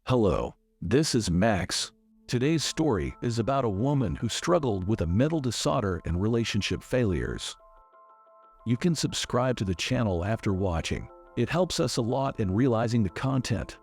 Hello, this is Max. Today's story is about a woman who struggled with a mental disorder and relationship failures. You can subscribe to the channel after watching. It helps us a lot in realizing the content.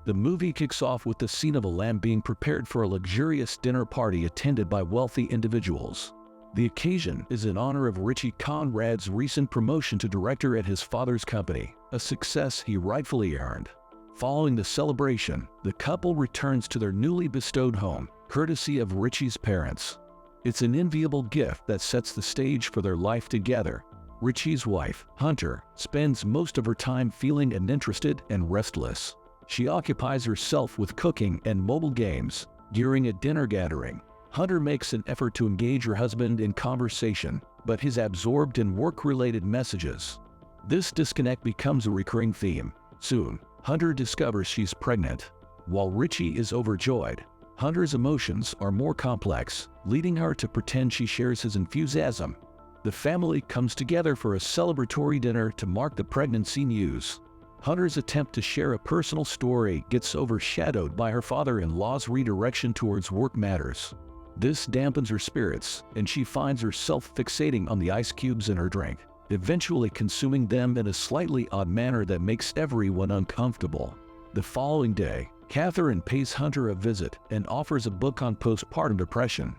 The movie kicks off with the scene of a lamb being prepared for a luxurious dinner party attended by wealthy individuals. The occasion is in honor of Richie Conrad's recent promotion to director at his father's company, a success he rightfully earned. Following the celebration, the couple returns to their newly bestowed home, courtesy of Richie's parents. It's an enviable gift that sets the stage for their life together. Richie's wife, Hunter, spends most of her time feeling uninterested and restless. She occupies herself with cooking and mobile games. During a dinner gathering, Hunter makes an effort to engage her husband in conversation, but he's absorbed in work-related messages. This disconnect becomes a recurring theme. Soon, Hunter discovers she's pregnant. While Richie is overjoyed, Hunter's emotions are more complex, leading her to pretend she shares his enthusiasm. The family comes together for a celebratory dinner to mark the pregnancy news. Hunter's attempt to share a personal story gets overshadowed by her father-in-law's redirection towards work matters. This dampens her spirits, and she finds herself fixating on the ice cubes in her drink, eventually consuming them in a slightly odd manner that makes everyone uncomfortable. The following day, Catherine pays Hunter a visit and offers a book on postpartum depression.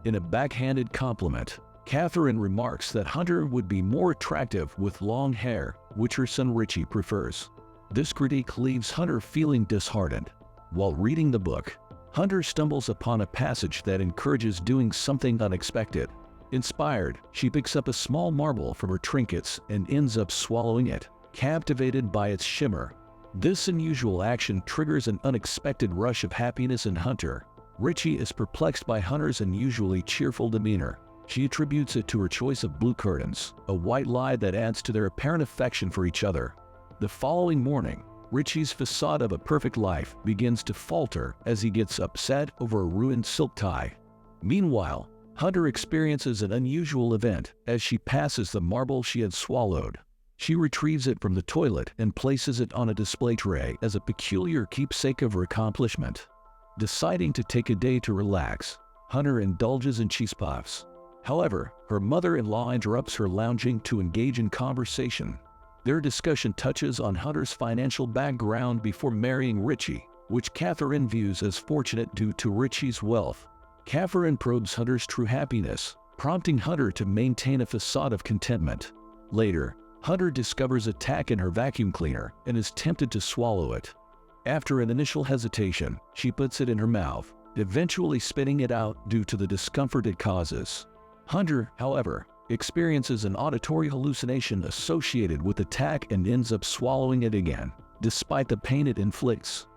In a backhanded compliment, Catherine remarks that Hunter would be more attractive with long hair, which her son Richie prefers. This critique leaves Hunter feeling disheartened. While reading the book, Hunter stumbles upon a passage that encourages doing something unexpected. Inspired, she picks up a small marble from her trinkets and ends up swallowing it, captivated by its shimmer. This unusual action triggers an unexpected rush of happiness in Hunter. Richie is perplexed by Hunter's unusually cheerful demeanor. She attributes it to her choice of blue curtains, a white lie that adds to their apparent affection for each other. The following morning, Richie's facade of a perfect life begins to falter as he gets upset over a ruined silk tie. Meanwhile, Hunter experiences an unusual event as she passes the marble she had swallowed. She retrieves it from the toilet and places it on a display tray as a peculiar keepsake of her accomplishment. Deciding to take a day to relax, Hunter indulges in cheese puffs. However, her mother-in-law interrupts her lounging to engage in conversation. Their discussion touches on Hunter's financial background before marrying Richie, which Catherine views as fortunate due to Richie's wealth. Catherine probes Hunter's true happiness, prompting Hunter to maintain a facade of contentment. Later, Hunter discovers a tack in her vacuum cleaner and is tempted to swallow it. After an initial hesitation, she puts it in her mouth, eventually spitting it out due to the discomfort it causes. Hunter, however, experiences an auditory hallucination associated with the tack and ends up swallowing it again, despite the pain it inflicts.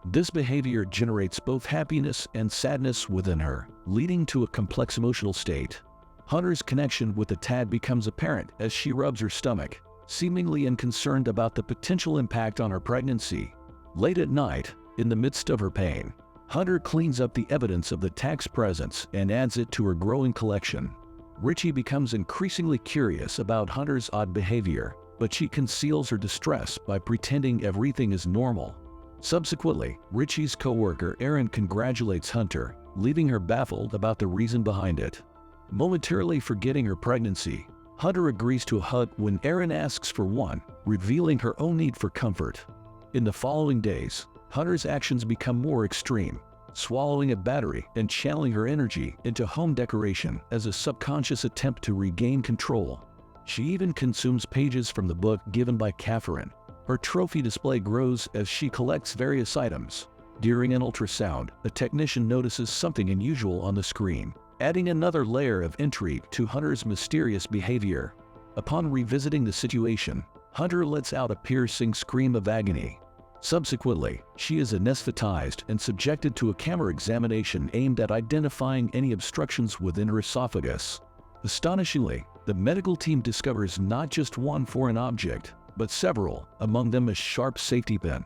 This behavior generates both happiness and sadness within her, leading to a complex emotional state. Hunter's connection with the tack becomes apparent as she rubs her stomach, seemingly unconcerned about the potential impact on her pregnancy. Late at night, in the midst of her pain, Hunter cleans up the evidence of the tack's presence and adds it to her growing collection. Richie becomes increasingly curious about Hunter's odd behavior, but she conceals her distress by pretending everything is normal. Subsequently, Richie's co-worker Aaron congratulates Hunter, leaving her baffled about the reason behind it. Momentarily forgetting her pregnancy, Hunter agrees to a hug when Aaron asks for one, revealing her own need for comfort. In the following days, Hunter's actions become more extreme, swallowing a battery and channeling her energy into home decoration as a subconscious attempt to regain control. She even consumes pages from the book given by Catherine. Her trophy display grows as she collects various items. During an ultrasound, a technician notices something unusual on the screen, adding another layer of intrigue to Hunter's mysterious behavior. Upon revisiting the situation, Hunter lets out a piercing scream of agony. Subsequently, she is anesthetized and subjected to a camera examination aimed at identifying any obstructions within her esophagus. Astonishingly, the medical team discovers not just one foreign object, but several, among them a sharp safety pin.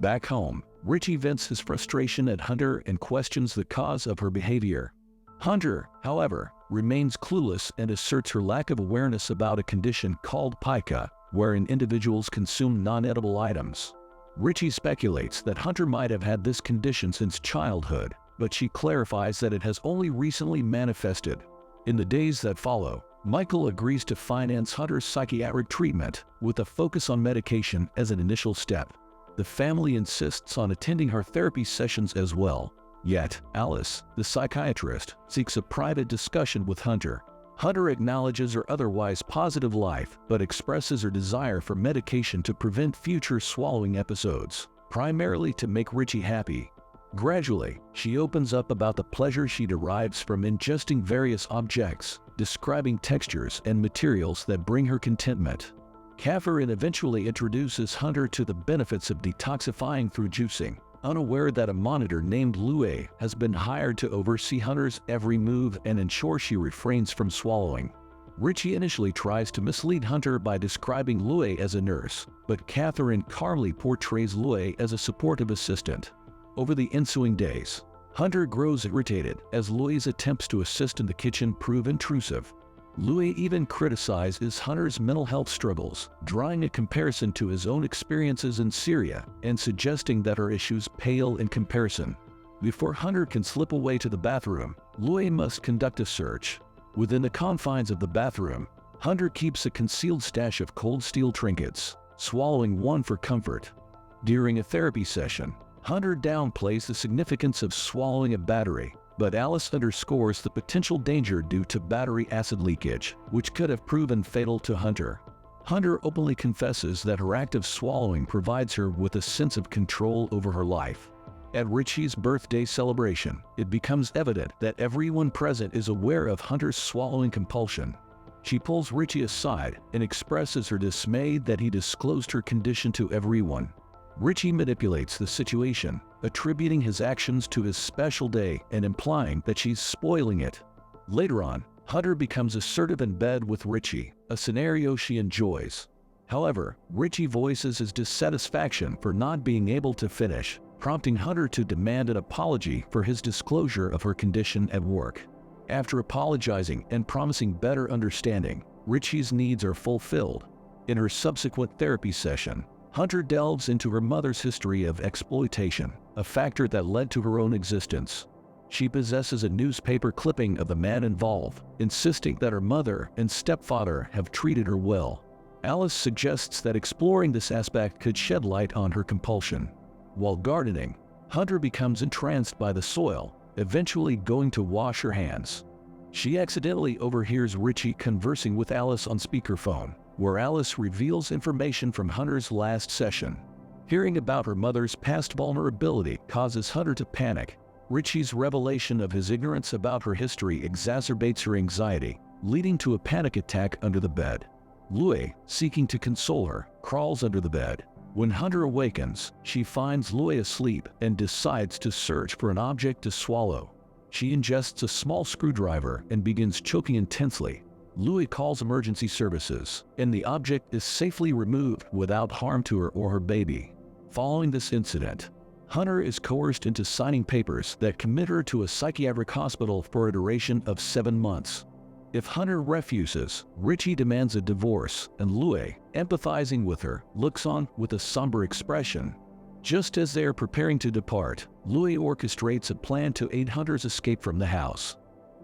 Back home, Richie vents his frustration at Hunter and questions the cause of her behavior. Hunter, however, remains clueless and asserts her lack of awareness about a condition called pica, wherein individuals consume non-edible items. Richie speculates that Hunter might have had this condition since childhood, but she clarifies that it has only recently manifested. In the days that follow, Michael agrees to finance Hunter's psychiatric treatment with a focus on medication as an initial step. The family insists on attending her therapy sessions as well. Yet, Alice, the psychiatrist, seeks a private discussion with Hunter. Hunter acknowledges her otherwise positive life, but expresses her desire for medication to prevent future swallowing episodes, primarily to make Richie happy. Gradually, she opens up about the pleasure she derives from ingesting various objects, describing textures and materials that bring her contentment. Catherine eventually introduces Hunter to the benefits of detoxifying through juicing, unaware that a monitor named Louie has been hired to oversee Hunter's every move and ensure she refrains from swallowing. Richie initially tries to mislead Hunter by describing Louie as a nurse, but Catherine calmly portrays Louie as a supportive assistant. Over the ensuing days, Hunter grows irritated as Louie's attempts to assist in the kitchen prove intrusive. Louie even criticizes Hunter's mental health struggles, drawing a comparison to his own experiences in Syria and suggesting that her issues pale in comparison. Before Hunter can slip away to the bathroom, Louie must conduct a search. Within the confines of the bathroom, Hunter keeps a concealed stash of cold steel trinkets, swallowing one for comfort. During a therapy session, Hunter downplays the significance of swallowing a battery, but Alice underscores the potential danger due to battery acid leakage, which could have proven fatal to Hunter. Hunter openly confesses that her act of swallowing provides her with a sense of control over her life. At Richie's birthday celebration, it becomes evident that everyone present is aware of Hunter's swallowing compulsion. She pulls Richie aside and expresses her dismay that he disclosed her condition to everyone. Richie manipulates the situation, attributing his actions to his special day and implying that she's spoiling it. Later on, Hunter becomes assertive in bed with Richie, a scenario she enjoys. However, Richie voices his dissatisfaction for not being able to finish, prompting Hunter to demand an apology for his disclosure of her condition at work. After apologizing and promising better understanding, Richie's needs are fulfilled. In her subsequent therapy session, Hunter delves into her mother's history of exploitation, a factor that led to her own existence. She possesses a newspaper clipping of the man involved, insisting that her mother and stepfather have treated her well. Alice suggests that exploring this aspect could shed light on her compulsion. While gardening, Hunter becomes entranced by the soil, eventually going to wash her hands. She accidentally overhears Richie conversing with Alice on speakerphone, where Alice reveals information from Hunter's last session. Hearing about her mother's past vulnerability causes Hunter to panic. Richie's revelation of his ignorance about her history exacerbates her anxiety, leading to a panic attack under the bed. Louie, seeking to console her, crawls under the bed. When Hunter awakens, she finds Louie asleep and decides to search for an object to swallow. She ingests a small screwdriver and begins choking intensely. Louie calls emergency services, and the object is safely removed without harm to her or her baby. Following this incident, Hunter is coerced into signing papers that commit her to a psychiatric hospital for a duration of 7 months. If Hunter refuses, Richie demands a divorce, and Louie, empathizing with her, looks on with a somber expression. Just as they are preparing to depart, Louie orchestrates a plan to aid Hunter's escape from the house.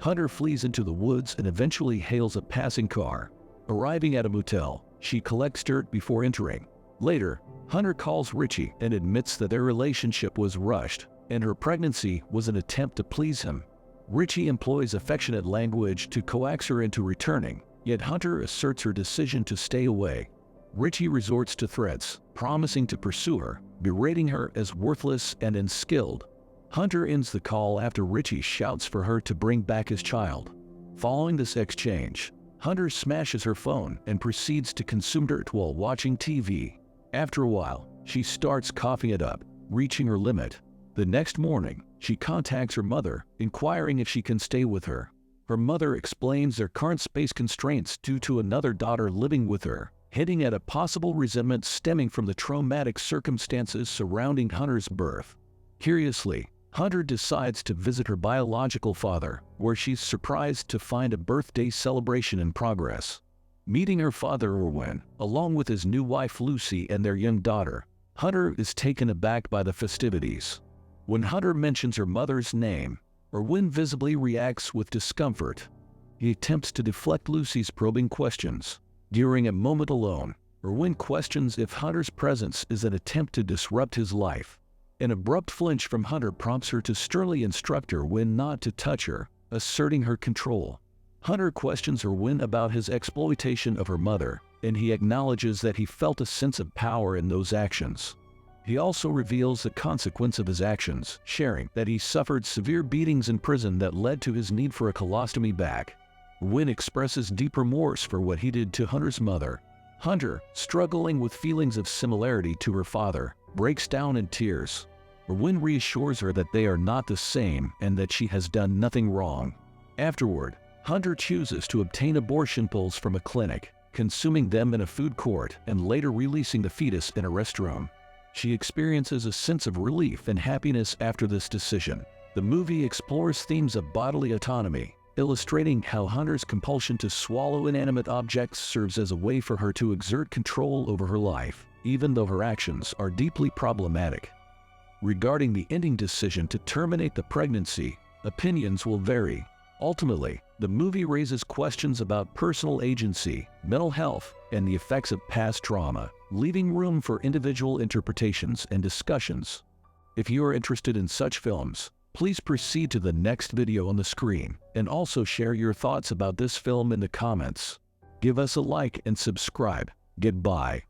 Hunter flees into the woods and eventually hails a passing car. Arriving at a motel, she collects dirt before entering. Later, Hunter calls Richie and admits that their relationship was rushed, and her pregnancy was an attempt to please him. Richie employs affectionate language to coax her into returning, yet Hunter asserts her decision to stay away. Richie resorts to threats, promising to pursue her, berating her as worthless and unskilled. Hunter ends the call after Richie shouts for her to bring back his child. Following this exchange, Hunter smashes her phone and proceeds to consume dirt while watching TV. After a while, she starts coughing it up, reaching her limit. The next morning, she contacts her mother, inquiring if she can stay with her. Her mother explains their current space constraints due to another daughter living with her, hinting at a possible resentment stemming from the traumatic circumstances surrounding Hunter's birth. Curiously, Hunter decides to visit her biological father, where she's surprised to find a birthday celebration in progress. Meeting her father Erwin, along with his new wife Lucy and their young daughter, Hunter is taken aback by the festivities. When Hunter mentions her mother's name, or when visibly reacts with discomfort, he attempts to deflect Lucy's probing questions. During a moment alone, or when questions if Hunter's presence is an attempt to disrupt his life, an abrupt flinch from Hunter prompts her to sternly instruct her when not to touch her, asserting her control. Hunter questions her when about his exploitation of her mother, and he acknowledges that he felt a sense of power in those actions. He also reveals the consequence of his actions, sharing that he suffered severe beatings in prison that led to his need for a colostomy bag. Wynn expresses deep remorse for what he did to Hunter's mother. Hunter, struggling with feelings of similarity to her father, breaks down in tears. Wynn reassures her that they are not the same and that she has done nothing wrong. Afterward, Hunter chooses to obtain abortion pills from a clinic, consuming them in a food court and later releasing the fetus in a restroom. She experiences a sense of relief and happiness after this decision. The movie explores themes of bodily autonomy, illustrating how Hunter's compulsion to swallow inanimate objects serves as a way for her to exert control over her life, even though her actions are deeply problematic. Regarding the ending decision to terminate the pregnancy, opinions will vary. Ultimately, the movie raises questions about personal agency, mental health, and the effects of past trauma, leaving room for individual interpretations and discussions. If you are interested in such films, please proceed to the next video on the screen and also share your thoughts about this film in the comments. Give us a like and subscribe. Goodbye.